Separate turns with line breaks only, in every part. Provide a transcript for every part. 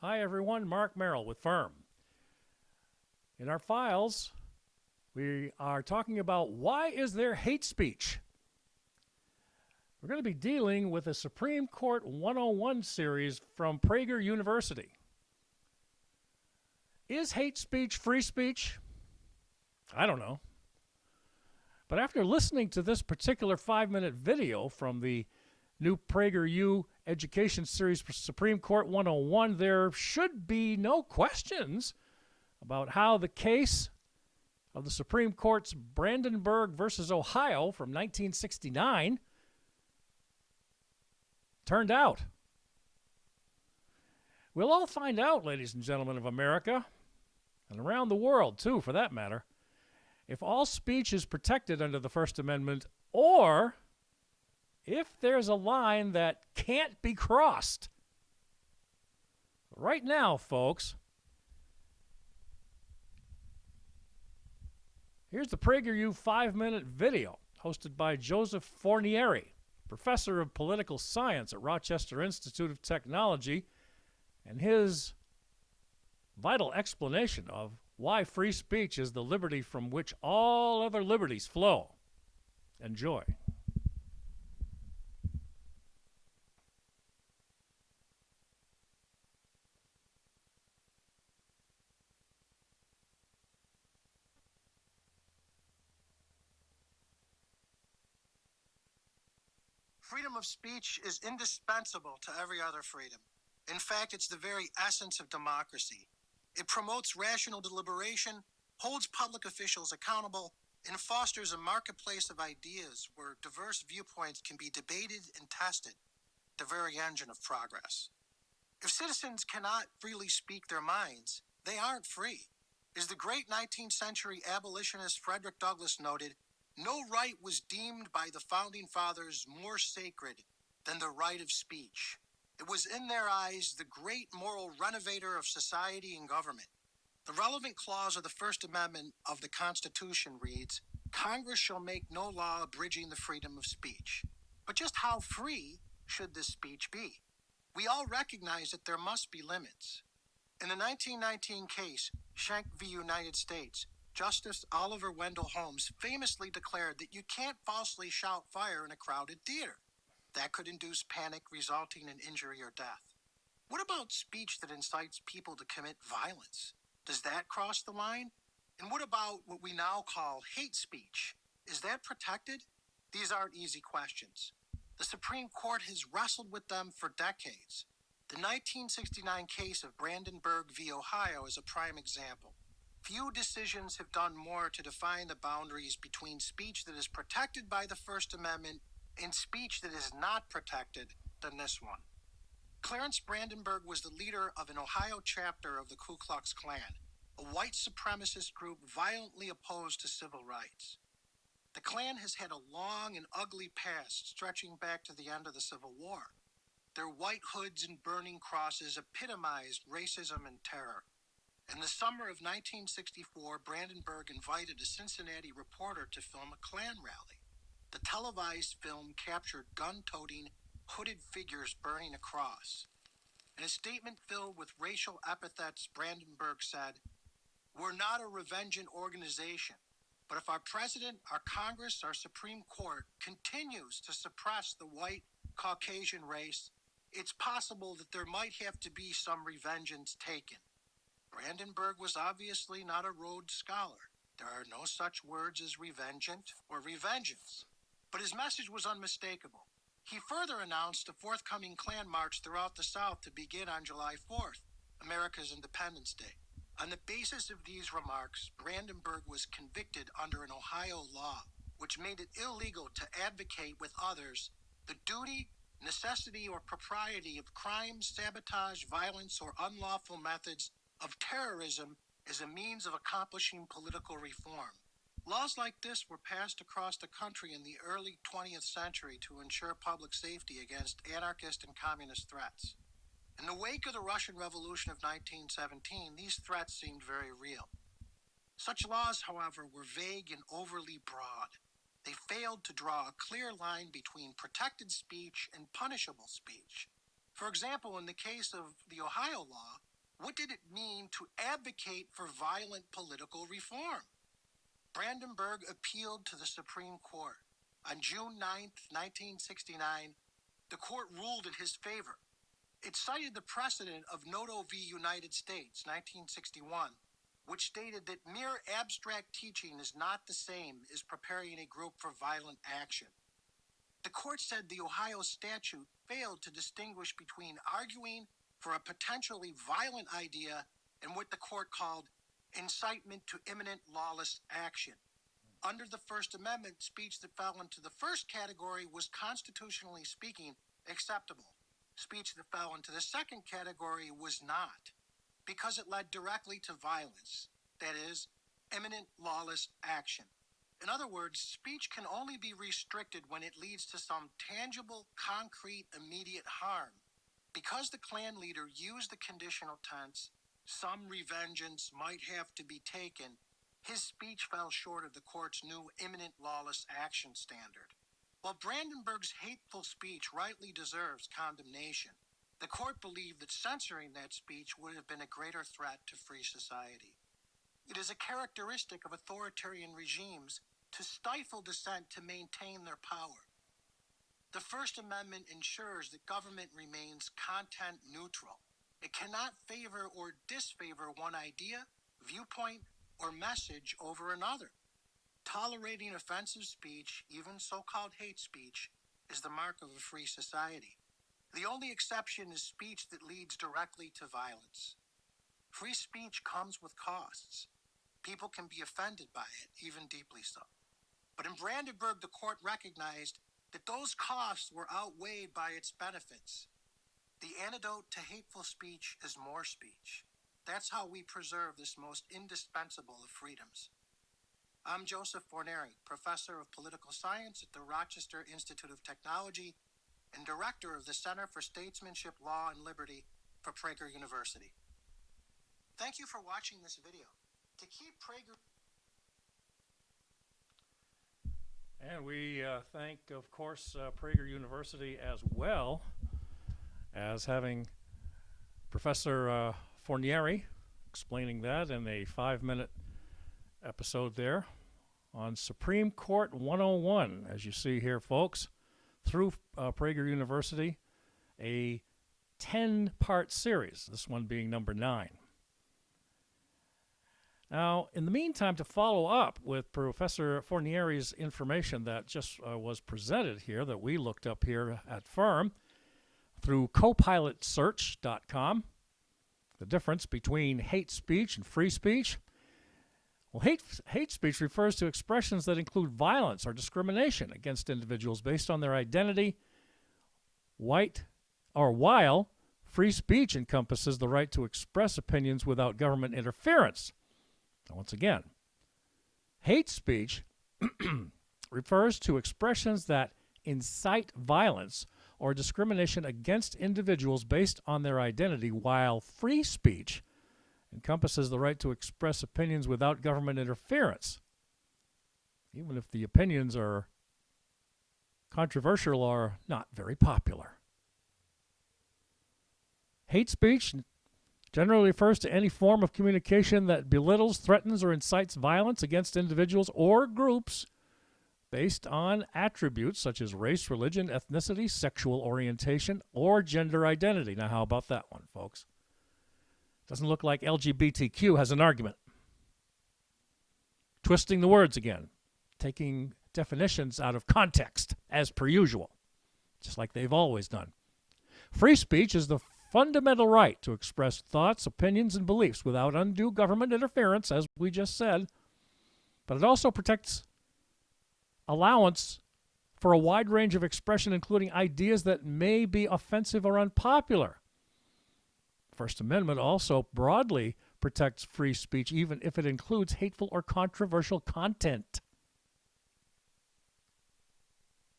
Hi everyone, Mark Merrill with Firm. In our files, we are talking about why is there hate speech? We're going to be dealing with a Supreme Court 101 series from Prager University. Is hate speech free speech? I don't know. But after listening to this particular 5-minute video from the new Prager-U education series for Supreme Court 101, there should be no questions about how the case of the Supreme Court's Brandenburg versus Ohio from 1969 turned out. We'll all find out, ladies and gentlemen of America, and around the world too, for that matter, if all speech is protected under the First Amendment, or if there's a line that can't be crossed. Right now, folks, here's the Prager-U 5-minute video hosted by Joseph Fornieri, professor of political science at Rochester Institute of Technology, and his vital explanation of why free speech is the liberty from which all other liberties flow. Enjoy.
Freedom of speech is indispensable to every other freedom. In fact, it's the very essence of democracy. It promotes rational deliberation, holds public officials accountable, and fosters a marketplace of ideas where diverse viewpoints can be debated and tested, the very engine of progress. If citizens cannot freely speak their minds, they aren't free. As the great 19th century abolitionist Frederick Douglass noted, no right was deemed by the founding fathers more sacred than the right of speech. It was in their eyes the great moral renovator of society and government. The relevant clause of the First Amendment of the Constitution reads, "Congress shall make no law abridging the freedom of speech." But just how free should this speech be? We all recognize that there must be limits. In the 1919 case, Schenck v. United States, Justice Oliver Wendell Holmes famously declared that you can't falsely shout fire in a crowded theater. That could induce panic resulting in injury or death. What about speech that incites people to commit violence? Does that cross the line? And what about what we now call hate speech? Is that protected? These aren't easy questions. The Supreme Court has wrestled with them for decades. The 1969 case of Brandenburg v. Ohio is a prime example. Few decisions have done more to define the boundaries between speech that is protected by the First Amendment and speech that is not protected than this one. Clarence Brandenburg was the leader of an Ohio chapter of the Ku Klux Klan, a white supremacist group violently opposed to civil rights. The Klan has had a long and ugly past stretching back to the end of the Civil War. Their white hoods and burning crosses epitomized racism and terror. In the summer of 1964, Brandenburg invited a Cincinnati reporter to film a Klan rally. The televised film captured gun-toting, hooded figures burning a cross. In a statement filled with racial epithets, Brandenburg said, "We're not a revenging organization, but if our president, our Congress, our Supreme Court continues to suppress the white Caucasian race, it's possible that there might have to be some revengeance taken." Brandenburg was obviously not a Rhodes Scholar. There are no such words as revengeant or revengeance. But his message was unmistakable. He further announced a forthcoming Klan march throughout the South to begin on July 4th, America's Independence Day. On the basis of these remarks, Brandenburg was convicted under an Ohio law, which made it illegal to advocate with others the duty, necessity, or propriety of crime, sabotage, violence, or unlawful methods of terrorism as a means of accomplishing political reform. Laws like this were passed across the country in the early 20th century to ensure public safety against anarchist and communist threats. In the wake of the Russian Revolution of 1917, these threats seemed very real. Such laws, however, were vague and overly broad. They failed to draw a clear line between protected speech and punishable speech. For example, in the case of the Ohio law, What did it mean to advocate for violent political reform? Brandenburg appealed to the Supreme Court. On June 9, 1969, the court ruled in his favor. It cited the precedent of Noto v. United States, 1961, which stated that mere abstract teaching is not the same as preparing a group for violent action. The court said the Ohio statute failed to distinguish between arguing for a potentially violent idea and what the court called incitement to imminent lawless action. Under the First Amendment, speech that fell into the first category was constitutionally speaking acceptable. Speech that fell into the second category was not, because it led directly to violence, that is, imminent lawless action. In other words, speech can only be restricted when it leads to some tangible, concrete, immediate harm. Because the Klan leader used the conditional tense, some revengeance might have to be taken, his speech fell short of the court's new imminent lawless action standard. While Brandenburg's hateful speech rightly deserves condemnation, the court believed that censoring that speech would have been a greater threat to free society. It is a characteristic of authoritarian regimes to stifle dissent to maintain their power. The First Amendment ensures that government remains content neutral. It cannot favor or disfavor one idea, viewpoint, or message over another. Tolerating offensive speech, even so-called hate speech, is the mark of a free society. The only exception is speech that leads directly to violence. Free speech comes with costs. People can be offended by it, even deeply so. But in Brandenburg, the court recognized that those costs were outweighed by its benefits. The antidote to hateful speech is more speech. That's how we preserve this most indispensable of freedoms. I'm Joseph Forneri, Professor of Political Science at the Rochester Institute of Technology and Director of the Center for Statesmanship, Law, and Liberty for Prager University. Thank you for watching this video. To keep Prager...
And we thank, of course, Prager University as well as having Professor Forneri explaining that in a 5-minute episode there on Supreme Court 101, as you see here, folks, through Prager University, a 10-part series, this one being number 9. Now, in the meantime, to follow up with Professor Forneri's information that just was presented here, that we looked up here at Firm through copilotsearch.com, the difference between hate speech and free speech. Well, hate speech refers to expressions that include violence or discrimination against individuals based on their identity, while free speech encompasses the right to express opinions without government interference. Once again, hate speech refers to expressions that incite violence or discrimination against individuals based on their identity, while free speech encompasses the right to express opinions without government interference, even if the opinions are controversial or not very popular. Hate speech generally refers to any form of communication that belittles, threatens, or incites violence against individuals or groups based on attributes such as race, religion, ethnicity, sexual orientation, or gender identity. Now, how about that one, folks? Doesn't look like LGBTQ has an argument. Twisting the words again, taking definitions out of context, as per usual, just like they've always done. Free speech is the fundamental right to express thoughts, opinions, and beliefs without undue government interference, as we just said, but it also protects allowance for a wide range of expression, including ideas that may be offensive or unpopular. First Amendment also broadly protects free speech, even if it includes hateful or controversial content.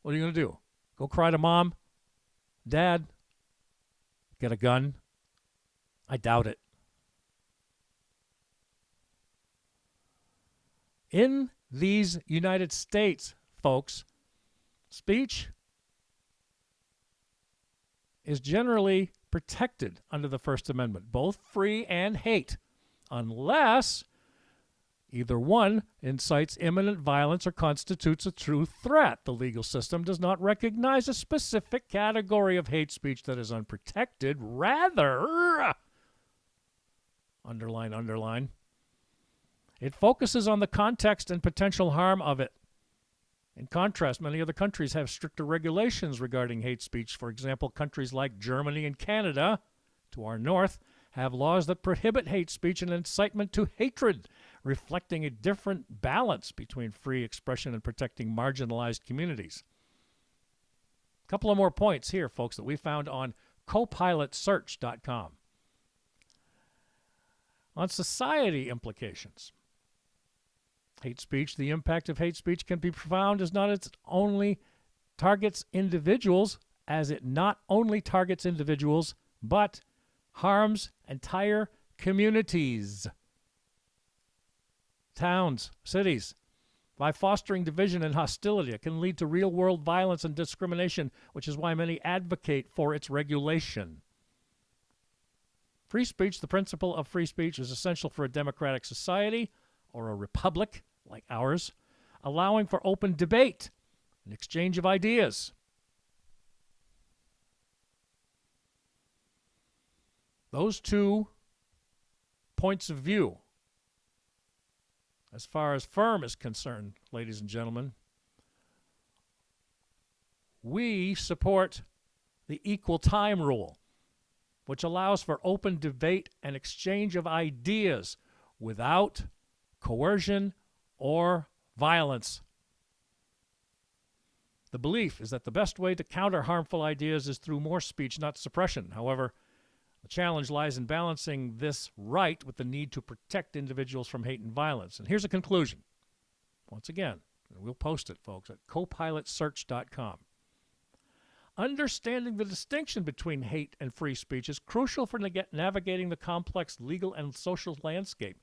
What are you going to do? Go cry to mom? Dad? Get a gun? I doubt it. In these United States, folks, speech is generally protected under the First Amendment, both free and hate, unless either one incites imminent violence or constitutes a true threat. The legal system does not recognize a specific category of hate speech that is unprotected. Rather, underline, it focuses on the context and potential harm of it. In contrast, many other countries have stricter regulations regarding hate speech. For example, countries like Germany and Canada, to our north, have laws that prohibit hate speech and incitement to hatred, reflecting a different balance between free expression and protecting marginalized communities. A couple of more points here, folks, that we found on copilotsearch.com. On society implications. Hate speech, the impact of hate speech can be profound as not it only targets individuals, but harms entire communities, towns, cities. By fostering division and hostility, it can lead to real-world violence and discrimination, which is why many advocate for its regulation. Free speech, the principle of free speech, is essential for a democratic society or a republic like ours, allowing for open debate and exchange of ideas. Those two points of view, as far as FIRM is concerned, ladies and gentlemen, we support the equal time rule, which allows for open debate and exchange of ideas without coercion or violence. The belief is that the best way to counter harmful ideas is through more speech, not suppression. However, the challenge lies in balancing this right with the need to protect individuals from hate and violence. And here's a conclusion. Once again, and we'll post it, folks, at copilotsearch.com. Understanding the distinction between hate and free speech is crucial for navigating the complex legal and social landscape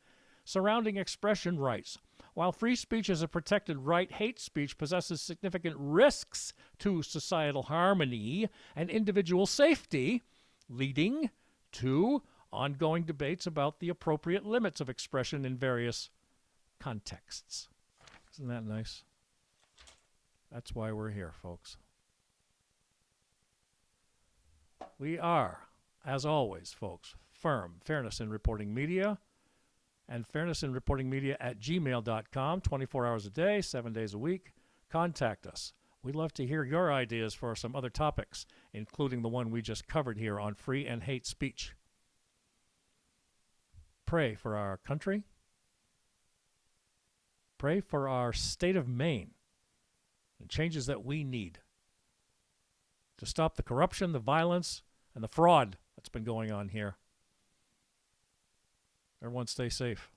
surrounding expression rights. While free speech is a protected right, hate speech possesses significant risks to societal harmony and individual safety, leading to ongoing debates about the appropriate limits of expression in various contexts. Isn't that nice? That's why we're here, folks. We are, as always, folks, FIRM, Fairness in Reporting Media, and fairnessinreportingmedia@gmail.com, 24 hours a day, 7 days a week. Contact us. We'd love to hear your ideas for some other topics, including the one we just covered here on free and hate speech. Pray for our country. Pray for our state of Maine and changes that we need to stop the corruption, the violence, and the fraud that's been going on here. Everyone stay safe.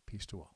Peace to all.